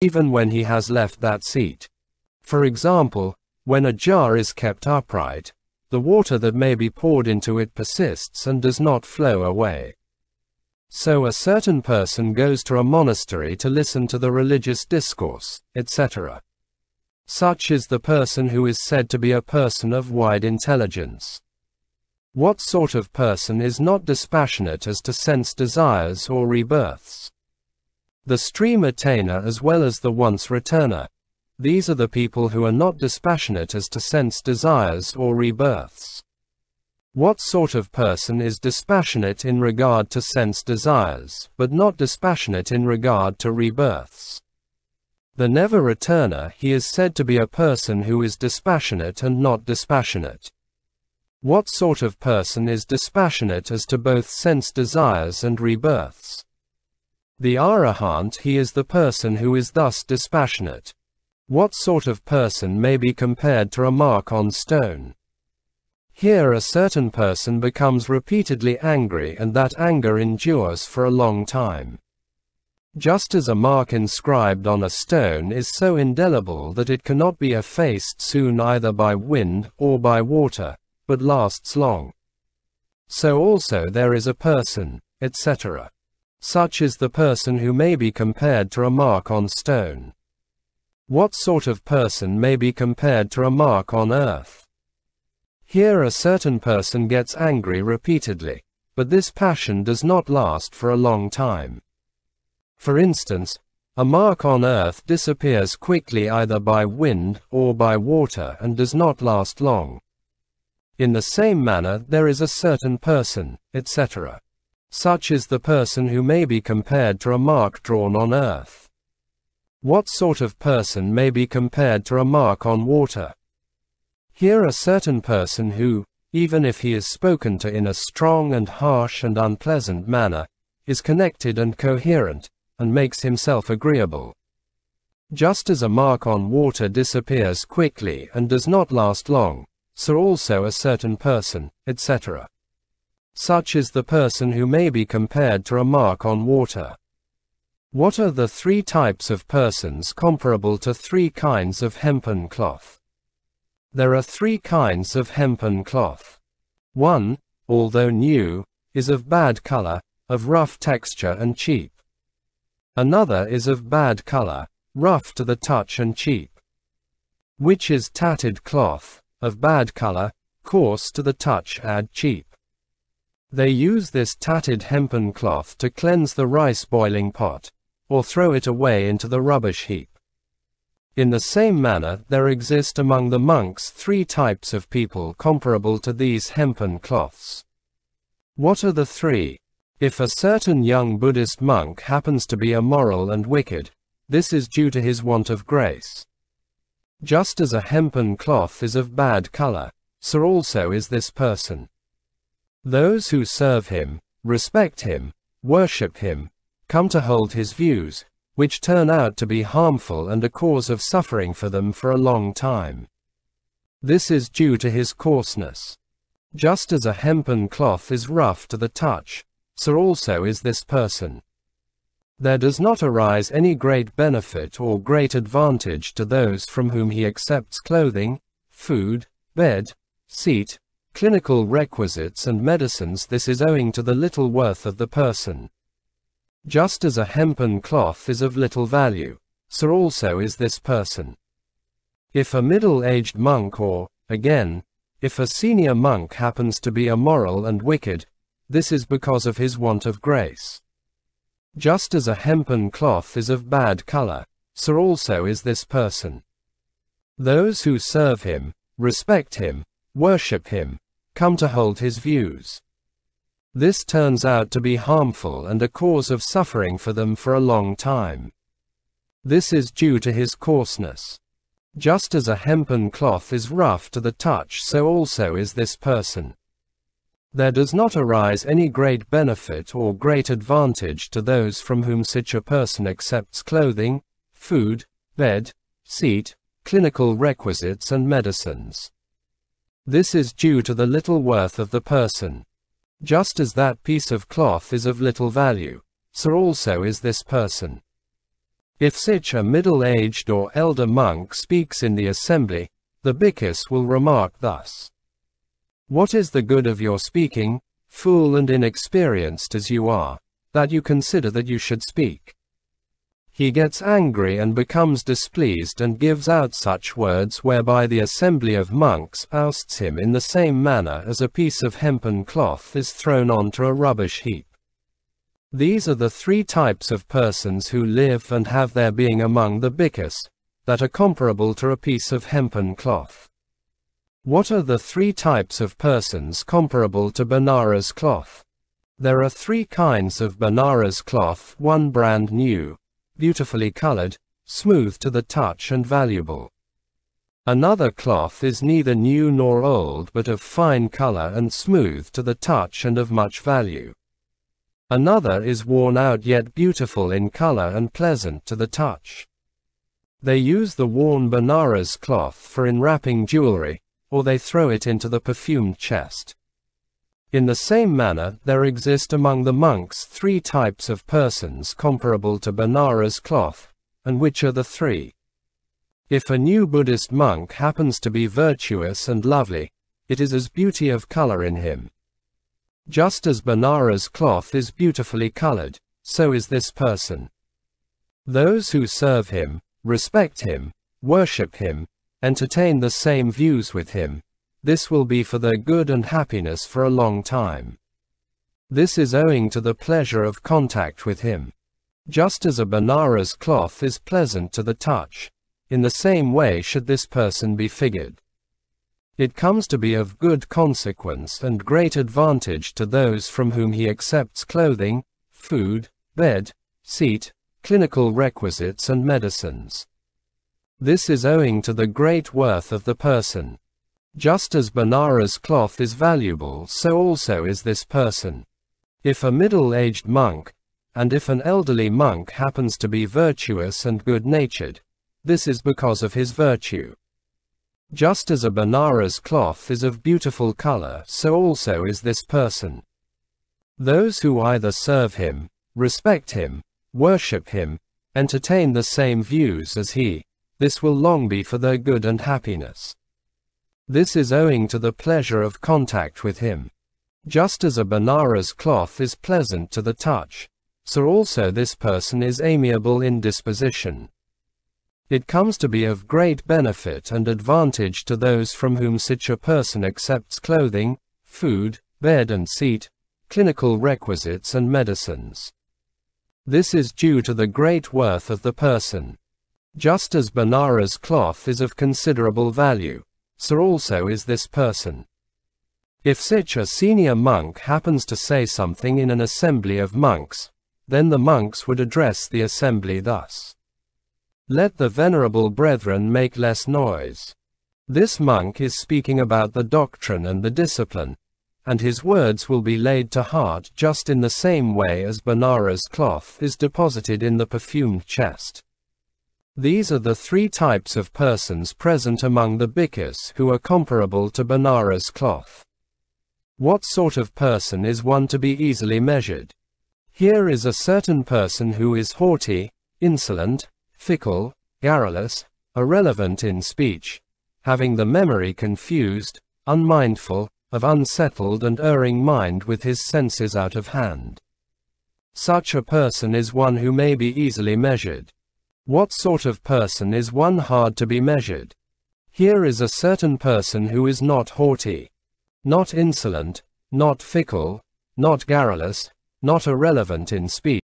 even when he has left that seat. For example, when a jar is kept upright, the water that may be poured into it persists and does not flow away. So a certain person goes to a monastery to listen to the religious discourse, etc. Such is the person who is said to be a person of wide intelligence. What sort of person is not dispassionate as to sense desires or rebirths? The stream attainer as well as the once returner. These are the people who are not dispassionate as to sense desires or rebirths. What sort of person is dispassionate in regard to sense desires, but not dispassionate in regard to rebirths? The never returner, he is said to be a person who is dispassionate and not dispassionate. What sort of person is dispassionate as to both sense desires and rebirths? The Arahant, he is the person who is thus dispassionate. What sort of person may be compared to a mark on stone? Here a certain person becomes repeatedly angry and that anger endures for a long time. Just as a mark inscribed on a stone is so indelible that it cannot be effaced soon either by wind or by water, but lasts long. So also there is a person, etc. Such is the person who may be compared to a mark on stone. What sort of person may be compared to a mark on earth? Here a certain person gets angry repeatedly, but this passion does not last for a long time. For instance, a mark on earth disappears quickly either by wind or by water and does not last long. In the same manner there is a certain person, etc. Such is the person who may be compared to a mark drawn on earth. What sort of person may be compared to a mark on water? Here a certain person who, even if he is spoken to in a strong and harsh and unpleasant manner, is connected and coherent, and makes himself agreeable. Just as a mark on water disappears quickly and does not last long, so also a certain person, etc. Such is the person who may be compared to a mark on water. What are the three types of persons comparable to three kinds of hempen cloth? There are three kinds of hempen cloth. One, although new, is of bad color, of rough texture and cheap. Another is of bad color, rough to the touch and cheap. Which is tattered cloth, of bad color, coarse to the touch and cheap. They use this tattered hempen cloth to cleanse the rice boiling pot, or throw it away into the rubbish heap. In the same manner, there exist among the monks three types of people comparable to these hempen cloths. What are the three? If a certain young Buddhist monk happens to be immoral and wicked, this is due to his want of grace. Just as a hempen cloth is of bad color, so also is this person. Those who serve him, respect him, worship him, come to hold his views, which turn out to be harmful and a cause of suffering for them for a long time. This is due to his coarseness. Just as a hempen cloth is rough to the touch, so also is this person. There does not arise any great benefit or great advantage to those from whom he accepts clothing, food, bed, seat, clinical requisites and medicines. This is owing to the little worth of the person. Just as a hempen cloth is of little value, so also is this person. If a middle-aged monk or, again, if a senior monk happens to be immoral and wicked, this is because of his want of grace. Just as a hempen cloth is of bad color, so also is this person. Those who serve him, respect him, worship him, come to hold his views. This turns out to be harmful and a cause of suffering for them for a long time. This is due to his coarseness. Just as a hempen cloth is rough to the touch, so also is this person. There does not arise any great benefit or great advantage to those from whom such a person accepts clothing, food, bed, seat, clinical requisites and medicines. This is due to the little worth of the person. Just as that piece of cloth is of little value, so also is this person. If such a middle-aged or elder monk speaks in the assembly, the bhikkhus will remark thus: "What is the good of your speaking, fool and inexperienced as you are, that you consider that you should speak?" He gets angry and becomes displeased and gives out such words whereby the assembly of monks ousts him in the same manner as a piece of hempen cloth is thrown onto a rubbish heap. These are the three types of persons who live and have their being among the bhikkhus, that are comparable to a piece of hempen cloth. What are the three types of persons comparable to Benares cloth? There are three kinds of Benares cloth: one brand new, beautifully colored, smooth to the touch and valuable. Another cloth is neither new nor old but of fine color and smooth to the touch and of much value. Another is worn out yet beautiful in color and pleasant to the touch. They use the worn Benares cloth for enwrapping jewelry, or they throw it into the perfumed chest. In the same manner, there exist among the monks three types of persons comparable to Benares cloth, and which are the three? If a new Buddhist monk happens to be virtuous and lovely, it is as beauty of color in him. Just as Benares cloth is beautifully colored, so is this person. Those who serve him, respect him, worship him, entertain the same views with him, this will be for their good and happiness for a long time. This is owing to the pleasure of contact with him. Just as a Benares cloth is pleasant to the touch, in the same way should this person be figured. It comes to be of good consequence and great advantage to those from whom he accepts clothing, food, bed, seat, clinical requisites and medicines. This is owing to the great worth of the person. Just as Benares cloth is valuable, so also is this person. If a middle-aged monk, and if an elderly monk happens to be virtuous and good-natured, this is because of his virtue. Just as a Benares cloth is of beautiful color, so also is this person. Those who either serve him, respect him, worship him, entertain the same views as he, this will long be for their good and happiness. This is owing to the pleasure of contact with him. Just as a Benares cloth is pleasant to the touch, so also this person is amiable in disposition. It comes to be of great benefit and advantage to those from whom such a person accepts clothing, food, bed and seat, clinical requisites and medicines. This is due to the great worth of the person. Just as Benares cloth is of considerable value, so also is this person. If such a senior monk happens to say something in an assembly of monks, then the monks would address the assembly thus: "Let the venerable brethren make less noise." This monk is speaking about the doctrine and the discipline, and his words will be laid to heart just in the same way as Benares cloth is deposited in the perfumed chest. These are the three types of persons present among the bhikkhus who are comparable to Benares cloth. What sort of person is one to be easily measured? Here is a certain person who is haughty, insolent, fickle, garrulous, irrelevant in speech, having the memory confused, unmindful, of unsettled and erring mind with his senses out of hand. Such a person is one who may be easily measured. What sort of person is one hard to be measured? Here is a certain person who is not haughty, not insolent, not fickle, not garrulous, not irrelevant in speech.